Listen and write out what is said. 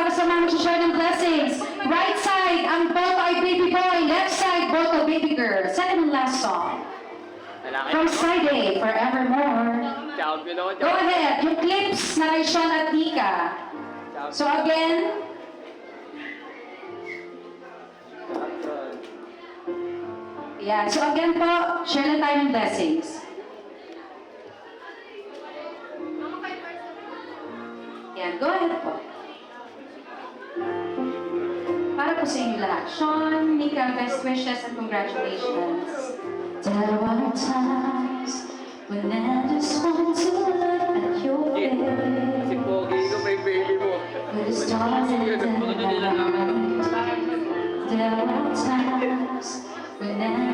sa mga share ng blessings. Right side, ang boto ay baby boy. Left side, boto baby girl. Second and last song. From side A, Forevermore. Go ahead, yung clips na kay Sean at Nika. So again, yeah. So again po, share na tayo ng blessings. Yan, go ahead po. Para po sa inyo lahat. Sean, Nika, best wishes and congratulations. There are times when I just want to look at your face. Si Pogi ko may baby mo. But it's dark and night. There are times when I